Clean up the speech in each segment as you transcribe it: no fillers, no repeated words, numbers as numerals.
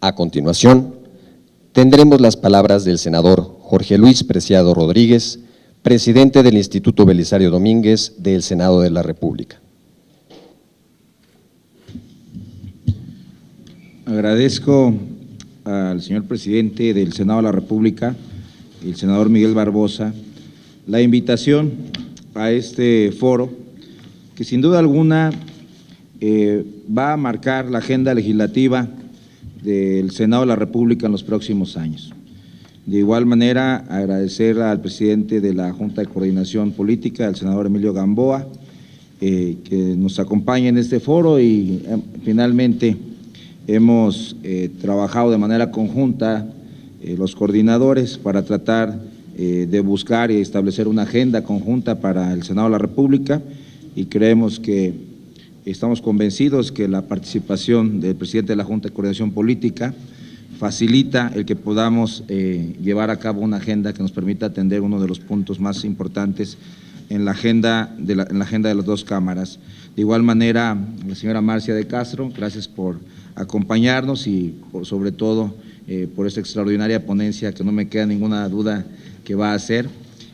A continuación, tendremos las palabras del senador Jorge Luis Preciado Rodríguez, presidente del Instituto Belisario Domínguez del Senado de la República. Agradezco al señor presidente del Senado de la República, el senador Miguel Barbosa, la invitación a este foro, que sin duda alguna va a marcar la agenda legislativa del Senado de la República en los próximos años. De igual manera, agradecer al presidente de la Junta de Coordinación Política, al senador Emilio Gamboa, que nos acompaña en este foro y finalmente hemos trabajado de manera conjunta los coordinadores para tratar de buscar y establecer una agenda conjunta para el Senado de la República y creemos que estamos convencidos que la participación del presidente de la Junta de Coordinación Política facilita el que podamos llevar a cabo una agenda que nos permita atender uno de los puntos más importantes en la agenda de las dos cámaras. De igual manera, la señora Marcia de Castro, gracias por acompañarnos y sobre todo por esta extraordinaria ponencia que no me queda ninguna duda que va a hacer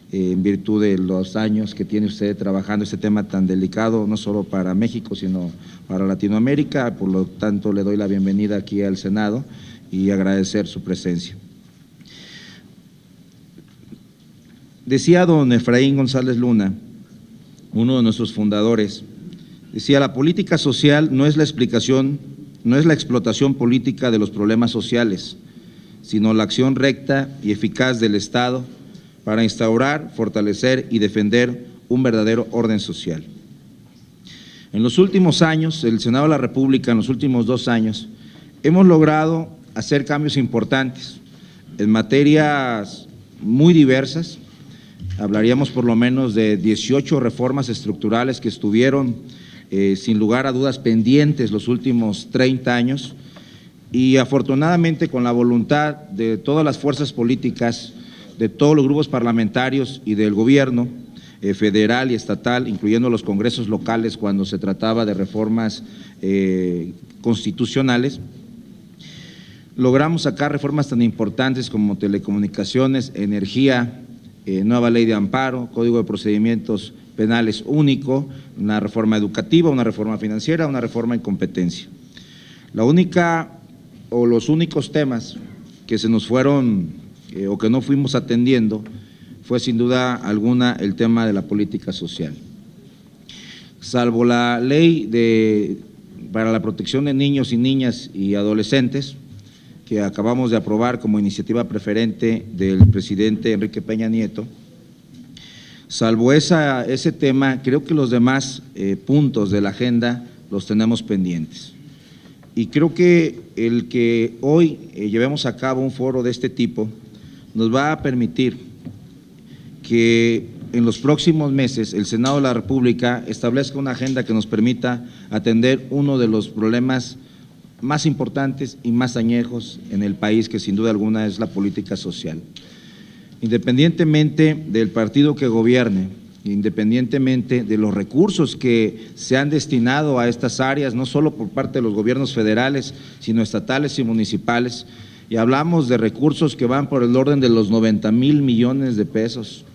en virtud de los años que tiene usted trabajando este tema tan delicado, no solo para México, sino para Latinoamérica. Por lo tanto, le doy la bienvenida aquí al Senado y agradecer su presencia. Decía don Efraín González Luna, uno de nuestros fundadores, decía: la política social no es la explotación política de los problemas sociales, sino la acción recta y eficaz del Estado para instaurar, fortalecer y defender un verdadero orden social. En los últimos años, el Senado de la República, en los últimos 2 años, hemos logrado hacer cambios importantes en materias muy diversas. Hablaríamos por lo menos de 18 reformas estructurales que estuvieron sin lugar a dudas pendientes los últimos 30 años y afortunadamente con la voluntad de todas las fuerzas políticas, de todos los grupos parlamentarios y del gobierno federal y estatal, incluyendo los congresos locales cuando se trataba de reformas constitucionales, logramos sacar reformas tan importantes como telecomunicaciones, energía, nueva ley de amparo, código de procedimientos penales único, una reforma educativa, una reforma financiera, una reforma en competencia. La única o los únicos temas que se nos fueron o que no fuimos atendiendo fue sin duda alguna el tema de la política social. Salvo la ley para la protección de niños y niñas y adolescentes, que acabamos de aprobar como iniciativa preferente del presidente Enrique Peña Nieto, salvo ese tema, creo que los demás puntos de la agenda los tenemos pendientes. Y creo que el que hoy llevemos a cabo un foro de este tipo nos va a permitir que en los próximos meses el Senado de la República establezca una agenda que nos permita atender uno de los problemas más importantes y más añejos en el país, que sin duda alguna es la política social. Independientemente del partido que gobierne, independientemente de los recursos que se han destinado a estas áreas, no solo por parte de los gobiernos federales, sino estatales y municipales, y hablamos de recursos que van por el orden de los 90,000 millones de pesos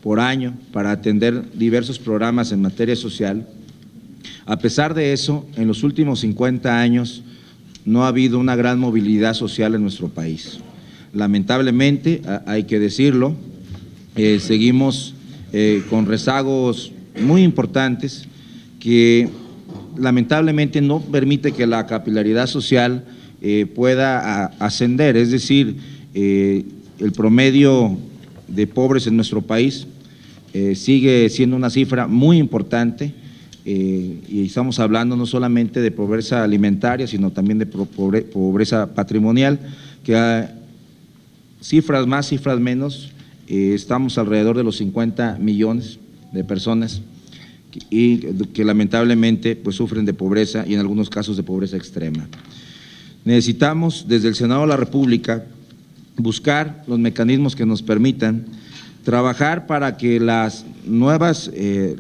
por año para atender diversos programas en materia social. A pesar de eso, en los últimos 50 años no ha habido una gran movilidad social en nuestro país. Lamentablemente, hay que decirlo, seguimos con rezagos muy importantes que lamentablemente no permite que la capilaridad social pueda ascender, es decir, el promedio de pobres en nuestro país sigue siendo una cifra muy importante y estamos hablando no solamente de pobreza alimentaria, sino también de pobreza patrimonial, que cifras más, cifras menos, estamos alrededor de los 50 millones de personas y que lamentablemente pues sufren de pobreza y en algunos casos de pobreza extrema. Necesitamos desde el Senado de la República buscar los mecanismos que nos permitan trabajar para que las nuevas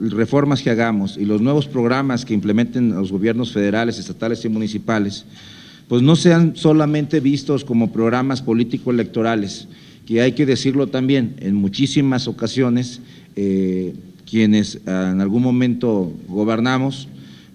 reformas que hagamos y los nuevos programas que implementen los gobiernos federales, estatales y municipales pues no sean solamente vistos como programas político-electorales, que hay que decirlo también, en muchísimas ocasiones, quienes en algún momento gobernamos,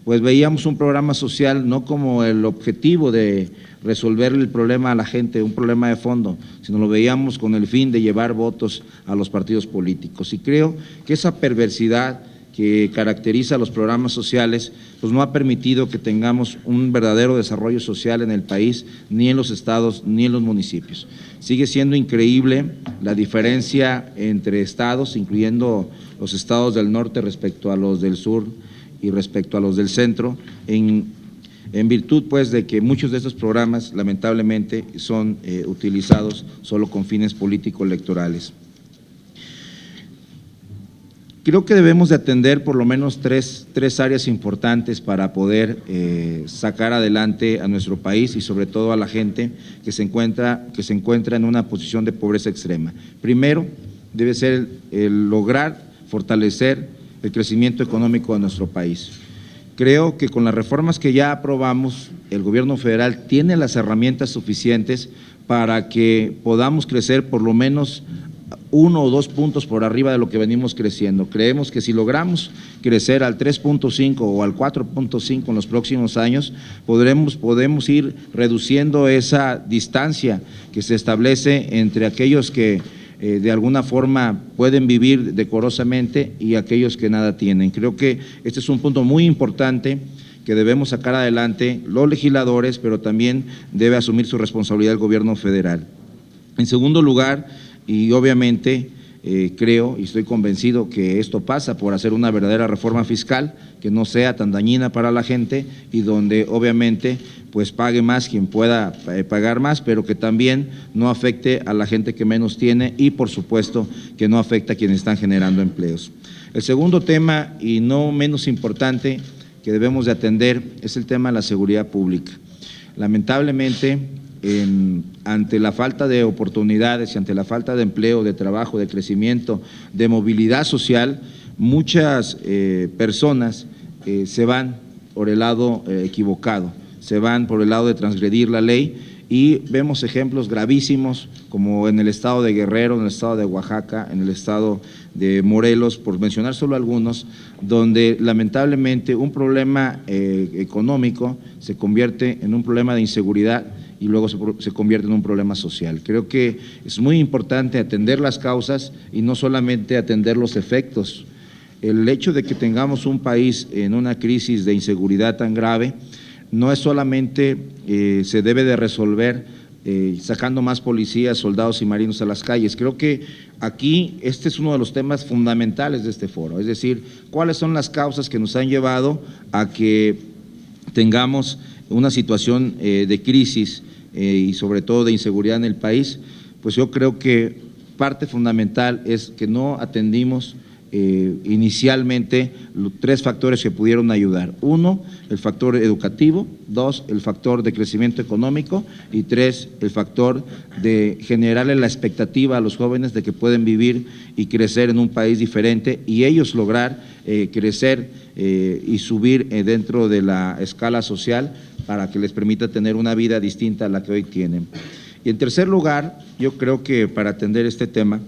pues veíamos un programa social no como el objetivo de resolver el problema a la gente, un problema de fondo, sino lo veíamos con el fin de llevar votos a los partidos políticos. Y creo que esa perversidad que caracteriza a los programas sociales, pues no ha permitido que tengamos un verdadero desarrollo social en el país, ni en los estados, ni en los municipios. Sigue siendo increíble la diferencia entre estados, incluyendo los estados del norte respecto a los del sur y respecto a los del centro, en virtud pues de que muchos de estos programas lamentablemente son utilizados solo con fines político-electorales. Creo que debemos de atender por lo menos tres áreas importantes para poder sacar adelante a nuestro país y sobre todo a la gente que se encuentra en una posición de pobreza extrema. Primero, debe ser el lograr fortalecer el crecimiento económico de nuestro país. Creo que con las reformas que ya aprobamos, el gobierno federal tiene las herramientas suficientes para que podamos crecer por lo menos 1 o 2 puntos por arriba de lo que venimos creciendo. Creemos que si logramos crecer al 3.5 o al 4.5 en los próximos años, podemos ir reduciendo esa distancia que se establece entre aquellos que de alguna forma pueden vivir decorosamente y aquellos que nada tienen. Creo que este es un punto muy importante que debemos sacar adelante los legisladores, pero también debe asumir su responsabilidad el gobierno federal. En segundo lugar, y obviamente creo y estoy convencido que esto pasa por hacer una verdadera reforma fiscal que no sea tan dañina para la gente y donde obviamente pues pague más quien pueda pagar más, pero que también no afecte a la gente que menos tiene y por supuesto que no afecte a quienes están generando empleos. El segundo tema y no menos importante que debemos de atender es el tema de la seguridad pública. Lamentablemente, ante la falta de oportunidades y ante la falta de empleo, de trabajo, de crecimiento, de movilidad social, muchas personas se van por el lado equivocado, se van por el lado de transgredir la ley y vemos ejemplos gravísimos como en el estado de Guerrero, en el estado de Oaxaca, en el estado de Morelos, por mencionar solo algunos, donde lamentablemente un problema económico se convierte en un problema de inseguridad y luego se convierte en un problema social. Creo que es muy importante atender las causas y no solamente atender los efectos. El hecho de que tengamos un país en una crisis de inseguridad tan grave no es solamente se debe de resolver sacando más policías, soldados y marinos a las calles. Creo que aquí este es uno de los temas fundamentales de este foro, es decir, cuáles son las causas que nos han llevado a que tengamos una situación de crisis y sobre todo de inseguridad en el país. Pues yo creo que parte fundamental es que no atendimos inicialmente los 3 factores que pudieron ayudar. 1, el factor educativo; 2, el factor de crecimiento económico; y 3, el factor de generarle la expectativa a los jóvenes de que pueden vivir y crecer en un país diferente y ellos lograr crecer y subir dentro de la escala social para que les permita tener una vida distinta a la que hoy tienen. Y en tercer lugar, yo creo que para atender este tema,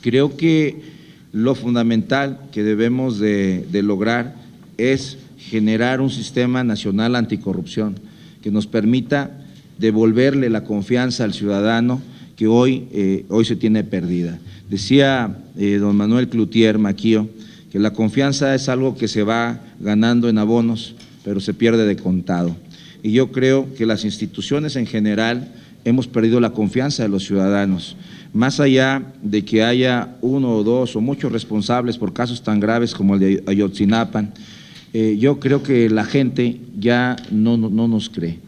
creo que lo fundamental que debemos de lograr es generar un sistema nacional anticorrupción que nos permita devolverle la confianza al ciudadano que hoy se tiene perdida. Decía don Manuel Cloutier Maquio que la confianza es algo que se va ganando en abonos, pero se pierde de contado. Y yo creo que las instituciones en general hemos perdido la confianza de los ciudadanos. Más allá de que haya 1 o 2 o muchos responsables por casos tan graves como el de Ayotzinapa, yo creo que la gente ya no nos cree,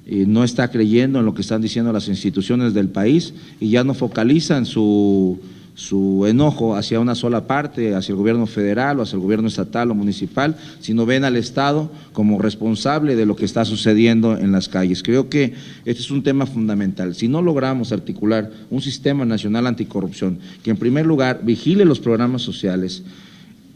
no está creyendo en lo que están diciendo las instituciones del país y ya no focalizan su enojo hacia una sola parte, hacia el gobierno federal o hacia el gobierno estatal o municipal, sino ven al Estado como responsable de lo que está sucediendo en las calles. Creo que este es un tema fundamental. Si no logramos articular un sistema nacional anticorrupción que en primer lugar vigile los programas sociales,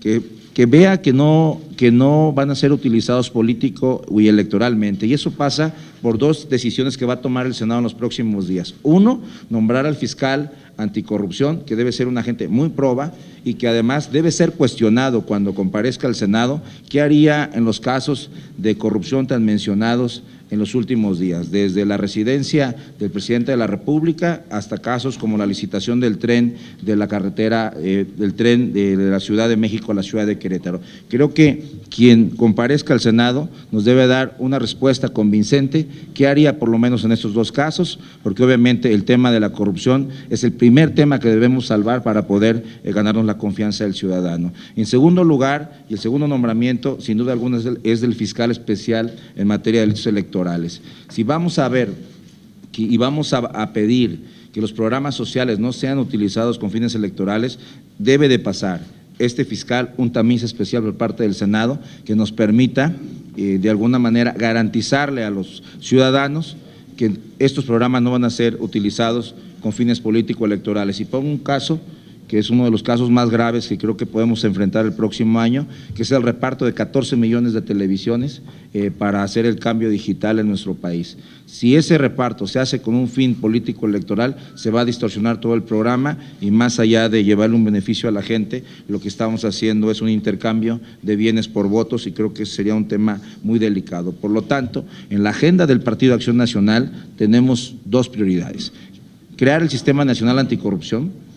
que vea que no van a ser utilizados político y electoralmente. Y eso pasa por dos decisiones que va a tomar el Senado en los próximos días. Uno, nombrar al fiscal anticorrupción, que debe ser un agente muy proba y que además debe ser cuestionado cuando comparezca al Senado, qué haría en los casos de corrupción tan mencionados en los últimos días, desde la residencia del presidente de la República hasta casos como la licitación del tren de la carretera, del tren de la Ciudad de México a la ciudad de Querétaro. Creo que quien comparezca al Senado nos debe dar una respuesta convincente, qué haría por lo menos en estos dos casos, porque obviamente el tema de la corrupción es el primer tema que debemos salvar para poder ganarnos la confianza del ciudadano. En segundo lugar, y el segundo nombramiento, sin duda alguna, es del fiscal especial en materia de delitos electorales. Si vamos a ver y vamos a pedir que los programas sociales no sean utilizados con fines electorales, debe de pasar este fiscal un tamiz especial por parte del Senado que nos permita de alguna manera garantizarle a los ciudadanos que estos programas no van a ser utilizados con fines político-electorales. Y pongo un caso que es uno de los casos más graves que creo que podemos enfrentar el próximo año, que es el reparto de 14 millones de televisiones para hacer el cambio digital en nuestro país. Si ese reparto se hace con un fin político electoral, se va a distorsionar todo el programa y más allá de llevarle un beneficio a la gente, lo que estamos haciendo es un intercambio de bienes por votos y creo que sería un tema muy delicado. Por lo tanto, en la agenda del Partido Acción Nacional tenemos dos prioridades: crear el Sistema Nacional Anticorrupción,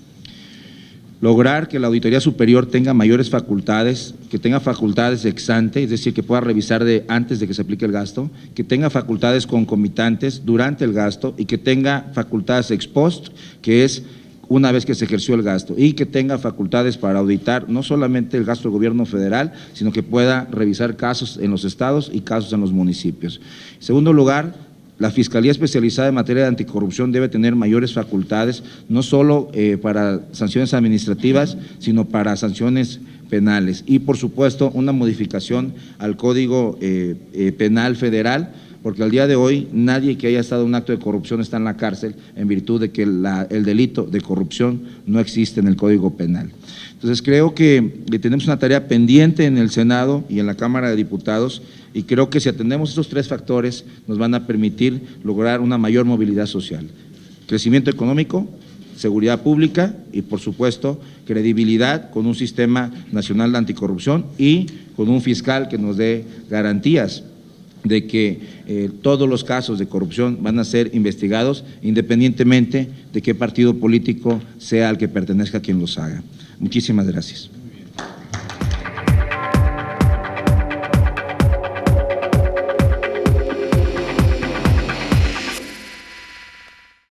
lograr que la Auditoría Superior tenga mayores facultades, que tenga facultades ex ante, es decir, que pueda revisar antes de que se aplique el gasto, que tenga facultades concomitantes durante el gasto y que tenga facultades ex post, que es una vez que se ejerció el gasto, y que tenga facultades para auditar no solamente el gasto del gobierno federal, sino que pueda revisar casos en los estados y casos en los municipios. En segundo lugar, la Fiscalía Especializada en Materia de Anticorrupción debe tener mayores facultades, no solo para sanciones administrativas, sino para sanciones penales. Y, por supuesto, una modificación al Código Penal Federal, porque al día de hoy nadie que haya estado en un acto de corrupción está en la cárcel en virtud de que el delito de corrupción no existe en el Código Penal. Entonces, creo que tenemos una tarea pendiente en el Senado y en la Cámara de Diputados, y creo que si atendemos estos tres factores nos van a permitir lograr una mayor movilidad social: crecimiento económico, seguridad pública y, por supuesto, credibilidad con un sistema nacional de anticorrupción y con un fiscal que nos dé garantías de que todos los casos de corrupción van a ser investigados independientemente de qué partido político sea al que pertenezca quien los haga. Muchísimas gracias.